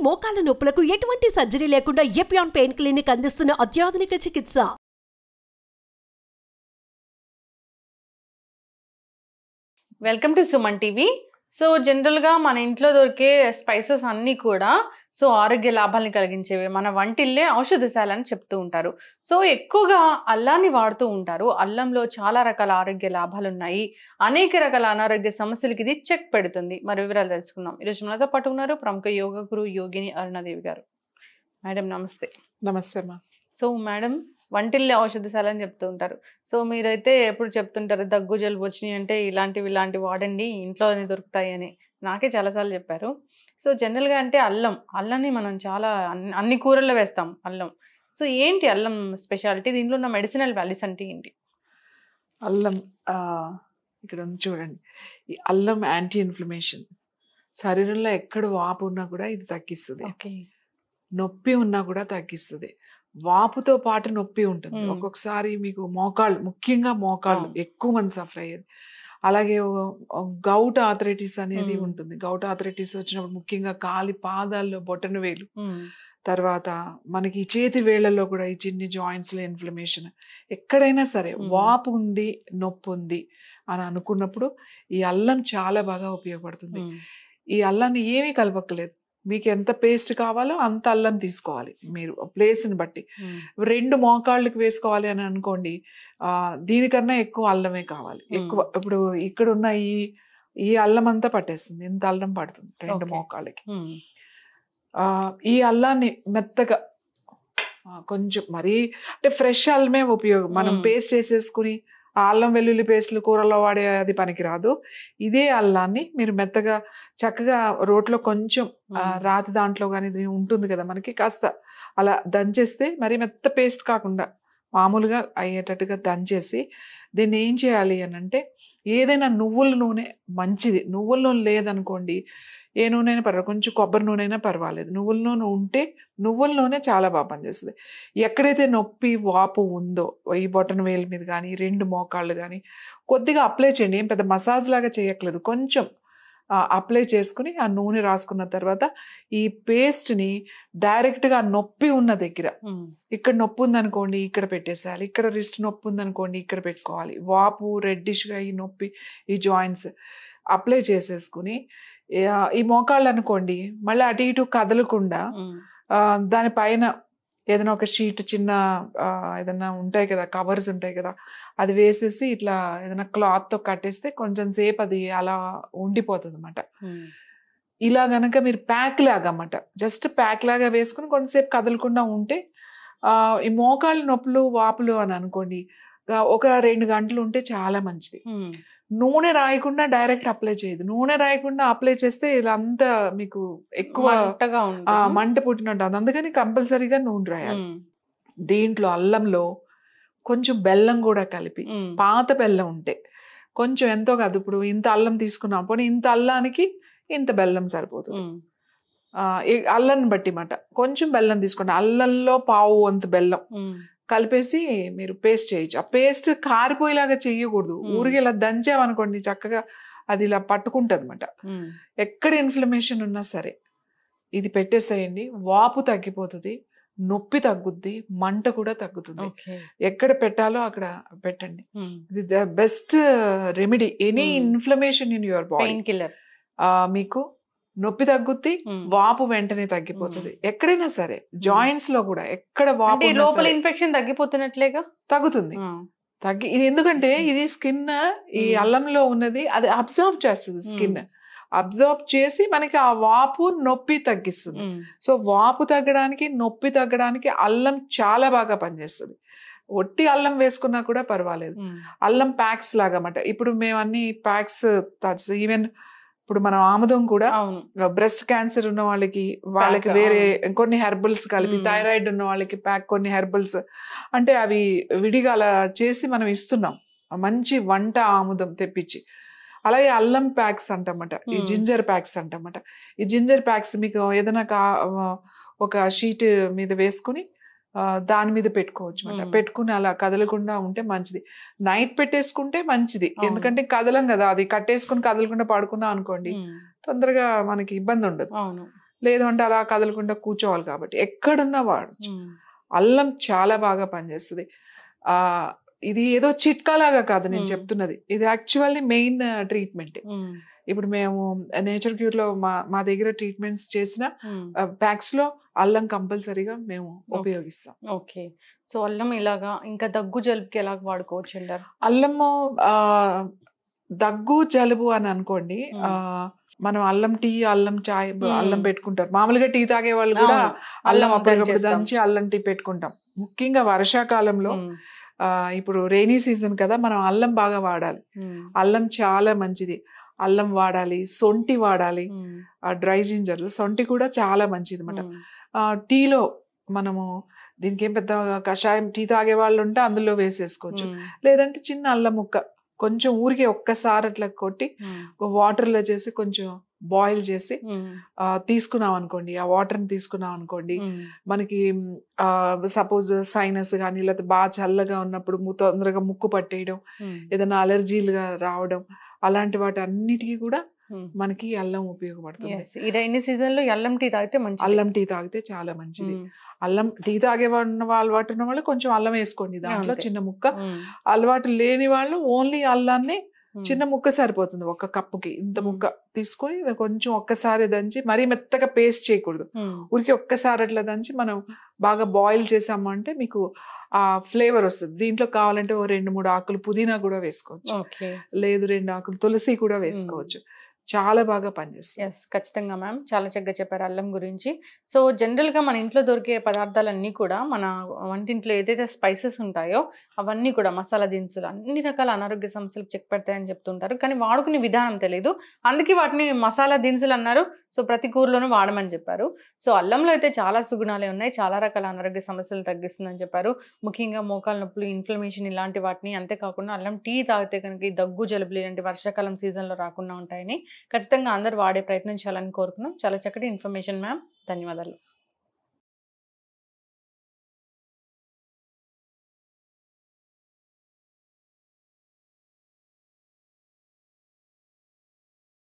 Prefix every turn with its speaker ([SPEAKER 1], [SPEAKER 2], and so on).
[SPEAKER 1] మోకాల నొప్పులకు ఎటువంటి సర్జరీ లేకుండా ఎపియాన్ పెయిన్ క్లినిక్ అందిస్తున్న అత్యాధునిక చికిత్స.
[SPEAKER 2] Welcome to Suman TV. So జనరల్గా మన ఇంట్లో దొరికే స్పైసెస్ అన్నీ కూడా సో ఆరోగ్య లాభాలను కలిగించేవి, మన వంటిల్లే ఔషధశాల అని చెప్తూ ఉంటారు. సో ఎక్కువగా అల్లాన్ని వాడుతూ ఉంటారు. అల్లంలో చాలా రకాల ఆరోగ్య లాభాలు ఉన్నాయి, అనేక రకాల అనారోగ్య సమస్యలకి ఇది చెక్ పెడుతుంది. మరి వివరాలు తెలుసుకుందాం. ఈరోజు మనతో పాటు ఉన్నారు ప్రముఖ యోగ గురు యోగిని అరుణాదేవి గారు. మేడం నమస్తే.
[SPEAKER 3] నమస్తే అమ్మా.
[SPEAKER 2] సో మేడం, వంటిల్లే ఔషధశాల అని చెప్తూ ఉంటారు. సో మీరైతే ఎప్పుడు చెప్తుంటారు దగ్గు జలుబు వచ్చినాయి అంటే ఇలాంటివి వాడండి, ఇంట్లోనే దొరుకుతాయి అని. నాకే చాలాసార్లు చెప్పారు. సో జనరల్గా అంటే అల్లాన్ని మనం చాలా అన్ని కూరల్లో వేస్తాం అల్లం. సో ఏంటి అల్లం స్పెషాలిటీ, దీంట్లో ఉన్న మెడిసినల్ వాల్యూస్ అంటే ఏంటి?
[SPEAKER 3] అల్లం ఇక్కడ ఉంది చూడండి. ఈ అల్లం యాంటీ ఇన్ఫ్లమేషన్, శరీరంలో ఎక్కడ వాపు ఉన్నా కూడా ఇది తగ్గిస్తుంది. నొప్పి ఉన్నా కూడా తగ్గిస్తుంది. వాపుతో పాటు నొప్పి ఉంటుంది. ఒక్కొక్కసారి మీకు మోకాళ్ళు, ముఖ్యంగా మోకాళ్ళు ఎక్కువ మంది సఫర్ అయ్యేది. అలాగే గౌట్ ఆర్థరైటిస్ అనేది ఉంటుంది. గౌట్ ఆర్థరైటిస్ వచ్చినప్పుడు ముఖ్యంగా కాలి పాదాల్లో బొటన వేలు, తర్వాత మనకి చేతి వేళ్లలో కూడా ఈ చిన్ని జాయింట్స్ లో ఇన్ఫ్లమేషన్, ఎక్కడైనా సరే వాపు ఉంది, నొప్పి ఉంది అని అనుకున్నప్పుడు ఈ అల్లం చాలా బాగా ఉపయోగపడుతుంది. ఈ అల్లాన్ని ఏమీ కలపక్కలేదు. మీకు ఎంత పేస్ట్ కావాలో అంత అల్లం తీసుకోవాలి మీరు ప్లేస్ని బట్టి. 2 మోకాళ్ళకి వేసుకోవాలి అని అనుకోండి, దీనికన్నా ఎక్కువ అల్లమే కావాలి. ఎక్కువ ఇప్పుడు ఇక్కడ ఉన్న ఈ అల్లం అంతా పట్టేస్తుంది. ఇంత అల్లం పడుతుంది 2 మోకాళ్ళకి. ఈ అల్లాన్ని మెత్తగా కొంచెం మరీ అంటే ఫ్రెష్ అల్లమే ఉపయోగం. మనం పేస్ట్ చేసేసుకుని ఆ అల్లం వెల్లుల్లి పేస్ట్లు కూరలో వాడే అది పనికిరాదు. ఇదే అల్లాన్ని మీరు మెత్తగా చక్కగా రోట్లో కొంచెం రాతి దాంట్లో కానీ ఇది ఉంటుంది కదా మనకి, కాస్త అలా దంచేస్తే మరి మెత్త పేస్ట్ కాకుండా మామూలుగా అయ్యేటట్టుగా దంచేసి దీన్ని ఏం చేయాలి అని అంటే, ఏదైనా నువ్వుల నూనె మంచిది. నువ్వుల నూనె లేదనుకోండి, ఏ నూనె అయినా పర్వాలేదు, కొంచెం కొబ్బరి నూనె అయినా పర్వాలేదు. నువ్వుల నూనె ఉంటే నువ్వుల నూనె చాలా బాగా పనిచేస్తుంది. ఎక్కడైతే నొప్పి వాపు ఉందో ఈ బొటన వేలు మీద కానీ 2 మోకాళ్ళు కానీ కొద్దిగా అప్లై చేయండి. ఏం పెద్ద మసాజ్ లాగా చేయట్లేదు, కొంచెం అప్లై చేసుకుని ఆ నూనె రాసుకున్న తర్వాత ఈ పేస్ట్ని డైరెక్ట్గా నొప్పి ఉన్న దగ్గర, ఇక్కడ నొప్పి ఉందనుకోండి ఇక్కడ పెట్టేసేయాలి, ఇక్కడ రిస్ట్ నొప్పి ఉందనుకోండి ఇక్కడ పెట్టుకోవాలి. వాపు రెడ్డిష్గా ఈ నొప్పి ఈ జాయింట్స్ అప్లై చేసేసుకుని ఈ మోకాళ్ళు అనుకోండి మళ్ళీ అటు ఇటు కదలకుండా దానిపైన ఏదైనా ఒక షీట్, చిన్న ఏదైనా ఉంటాయి కదా కవర్స్ ఉంటాయి కదా, అది వేసేసి ఇట్లా ఏదైనా క్లాత్తో కట్టేస్తే కొంచెం సేపు అది అలా ఉండిపోతుంది అన్నమాట. ఇలా గనక మీరు ప్యాక్ లాగా అన్నమాట, జస్ట్ ప్యాక్ లాగా వేసుకుని కొంతసేపు కదలకుండా ఉంటే ఈ మోకాళ్ళ నొప్పులు వాపులు అని అనుకోండి ఒక 2 గంటలు ఉంటే చాలా మంచిది. నూనె రాయకుండా డైరెక్ట్ అప్లై చేయదు. నూనె రాయకుండా అప్లై చేస్తే ఇలా అంతా మీకు ఎక్కువ మంట పుట్టినట్టు, అందుకని కంపల్సరీగా నూనె రాయాలి. దీంట్లో అల్లంలో కొంచెం బెల్లం కూడా కలిపి, పాత బెల్లం ఉంటే కొంచెం ఎంతో కాదు, ఇప్పుడు ఇంత అల్లం తీసుకున్నాం పోనీ ఇంత అల్లానికి ఇంత బెల్లం సరిపోతుంది. అల్లాన్ని బట్టి మాట కొంచెం బెల్లం తీసుకోండి. అల్లంలో పావు అంత బెల్లం కలిపేసి మీరు పేస్ట్ చేయొచ్చు. ఆ పేస్ట్ కారిపోయేలాగా చెయ్యకూడదు. ఊరికి ఇలా దంచామనుకోండి చక్కగా అది ఇలా పట్టుకుంటుంది అనమాట. ఎక్కడ ఇన్ఫ్లమేషన్ ఉన్నా సరే ఇది పెట్టేసేయండి, వాపు తగ్గిపోతుంది, నొప్పి తగ్గుద్ది, మంట కూడా తగ్గుతుంది. ఎక్కడ పెట్టాలో అక్కడ పెట్టండి. ఇది the best remedy any inflammation in your body. మీకు నొప్పి తగ్గుద్ది, వాపు వెంటనే తగ్గిపోతుంది. ఎక్కడైనా సరే జాయింట్స్ లో కూడా ఎక్కడ వాపు
[SPEAKER 2] లోపల ఇన్ఫెక్షన్ తగ్గిపోతున్నట్లేగా తగ్గుతుంది.
[SPEAKER 3] ఇది ఎందుకంటే ఇది స్కిన్ ఈ అల్లంలో ఉన్నది అది అబ్జర్వ్ చేస్తుంది. స్కిన్ అబ్జర్వ్ చేసి మనకి ఆ వాపు నొప్పి తగ్గిస్తుంది. సో వాపు తగ్గడానికి నొప్పి తగ్గడానికి అల్లం చాలా బాగా పనిచేస్తుంది. ఒట్టి అల్లం వేసుకున్నా కూడా పర్వాలేదు. అల్లం ప్యాక్స్ లాగా అన్నమాట. ఇప్పుడు మేము అన్ని ప్యాక్స్, ఈవెన్ ఇప్పుడు మనం ఆముదం కూడా బ్రెస్ట్ క్యాన్సర్ ఉన్న వాళ్ళకి వేరే కొన్ని హెర్బల్స్ కలిపి, థైరాయిడ్ ఉన్న వాళ్ళకి ప్యాక్ కొన్ని హెర్బల్స్ అంటే అవి విడిగా అలా చేసి మనం ఇస్తున్నాం, మంచి వంట ఆముదం తెప్పించి. అలాగే అల్లం ప్యాక్స్ అంటమాట, ఈ జింజర్ ప్యాక్స్ అంటమాట. ఈ జింజర్ ప్యాక్స్ మీకు ఏదైనా ఒక షీట్ మీద వేసుకుని దాని మీద పెట్టుకోవచ్చు అన్నమాట. పెట్టుకుని అలా కదలకుండా ఉంటే మంచిది. నైట్ పెట్టేసుకుంటే మంచిది, ఎందుకంటే కదలం కదా, అది కట్టేసుకుని కదలకుండా పడుకున్నాం అనుకోండి తొందరగా మనకి ఇబ్బంది ఉండదు. లేదు అంటే అలా కదలకుండా కూర్చోవాలి కాబట్టి ఎక్కడున్నా వాడచ్చు. అల్లం చాలా బాగా పనిచేస్తుంది. ఇది ఏదో చిట్కాలాగా కాదు నేను చెప్తున్నది, ఇది యాక్చువల్లీ మెయిన్ ట్రీట్మెంట్. ఇప్పుడు మేము నేచర్ క్యూర్ లో మా దగ్గర ట్రీట్మెంట్స్ చేసిన ప్యాక్స్ లో అల్లం కంపల్సరీగా మేము ఉపయోగిస్తాం.
[SPEAKER 2] ఓకే. సో అల్లం ఇలాగా ఇంకా దగ్గు జలుబుకి ఎలా వాడుకోవచ్చు అంటారు?
[SPEAKER 3] అల్లము దగ్గు జలుబు అని అనుకోండి, మనం అల్లం టీ, అల్లం చాయ్, అల్లం పెట్టుకుంటారు. మామూలుగా టీ తాగే వాళ్ళు కూడా అల్లం అప్పటికప్పుడు దంచి అల్లం టీ పెట్టుకుంటాం. ముఖ్యంగా వర్షాకాలంలో ఇప్పుడు రైనీ సీజన్ కదా, మనం అల్లం బాగా వాడాలి. అల్లం చాలా మంచిది. అల్లం వాడాలి, సొంటి వాడాలి, డ్రై జింజర్, సొంటి కూడా చాలా మంచిది అన్నమాట. టీలో మనము దీనికి ఏం పెద్ద కషాయం టీ తాగే వాళ్ళు ఉంటే అందులో వేసేసుకోవచ్చు. లేదంటే చిన్న అల్లం ముక్క కొంచెం ఊరికే ఒక్కసారి అట్లా కొట్టి వాటర్లో చేసి కొంచెం బాయిల్ చేసి తీసుకున్నాం అనుకోండి, ఆ వాటర్ని తీసుకున్నాం అనుకోండి, మనకి సపోజ్ సైనస్ కానీ లేకపోతే బాగా చల్లగా ఉన్నప్పుడు తొందరగా ముక్కు పట్టేయడం, ఏదైనా అలర్జీలుగా రావడం, అలాంటి వాటి అన్నిటికీ కూడా మనకి అల్లం ఉపయోగపడుతుంది.
[SPEAKER 2] ఈ రైనీ సీజన్ లో అల్లం టీ తాగితే మంచిది.
[SPEAKER 3] అల్లం టీ తాగితే చాలా మంచిది. అల్లం టీ తాగే అలవాటు ఉన్న వాళ్ళు కొంచెం అల్లం వేసుకోండి దాంట్లో చిన్న ముక్క. అలవాటు లేని వాళ్ళు ఓన్లీ అల్లాన్ని చిన్న ముక్క సరిపోతుంది, ఒక కప్పుకి ఇంత ముక్క తీసుకొని కొంచెం ఒక్కసారి దంచి, మరీ మెత్తగా పేస్ట్ చేయకూడదు, ఊరికి ఒక్కసారి అట్లా దంచి మనం బాగా బాయిల్ చేసామంటే మీకు ఆ ఫ్లేవర్ వస్తుంది. దీంట్లో కావాలంటే 2-3 ఆకులు పుదీనా కూడా వేసుకోవచ్చు, లేదు 2 ఆకులు తులసి కూడా వేసుకోవచ్చు. చాలా బాగా పనిచేస్తుంది.
[SPEAKER 2] ఖచ్చితంగా మ్యామ్, చాలా చక్కగా చెప్పారు అల్లం గురించి. సో జనరల్ గా మన ఇంట్లో దొరికే పదార్థాలన్నీ కూడా, మన వంటింట్లో ఏదైతే స్పైసెస్ ఉంటాయో అవన్నీ కూడా, మసాలా దినుసులు, అన్ని రకాల అనారోగ్య సమస్యలకు చెక్ పెడతాయని చెప్తుంటారు. కానీ వాడుకునే విధానం తెలియదు, అందుకే వాటిని మసాలా దినుసులు అన్నారు. సో ప్రతి కూరలోనూ వాడమని చెప్పారు. సో అల్లంలో అయితే చాలా సుగుణాలే ఉన్నాయి, చాలా రకాల అనారోగ్య సమస్యలు తగ్గిస్తుందని చెప్పారు. ముఖ్యంగా మోకాల నొప్పులు, ఇన్ఫ్లమేషన్, ఇలాంటి వాటిని, అంతేకాకుండా అల్లం టీ తాగితే కనుక దగ్గు జలుబులు ఇలాంటి వర్షాకాలం సీజన్లో రాకుండా ఉంటాయని ఖచ్చితంగా అందరూ వాడే ప్రయత్నం చేయాలని కోరుకున్నాం. చాలా చక్కటి ఇన్ఫర్మేషన్ మ్యామ్, ధన్యవాదాలు.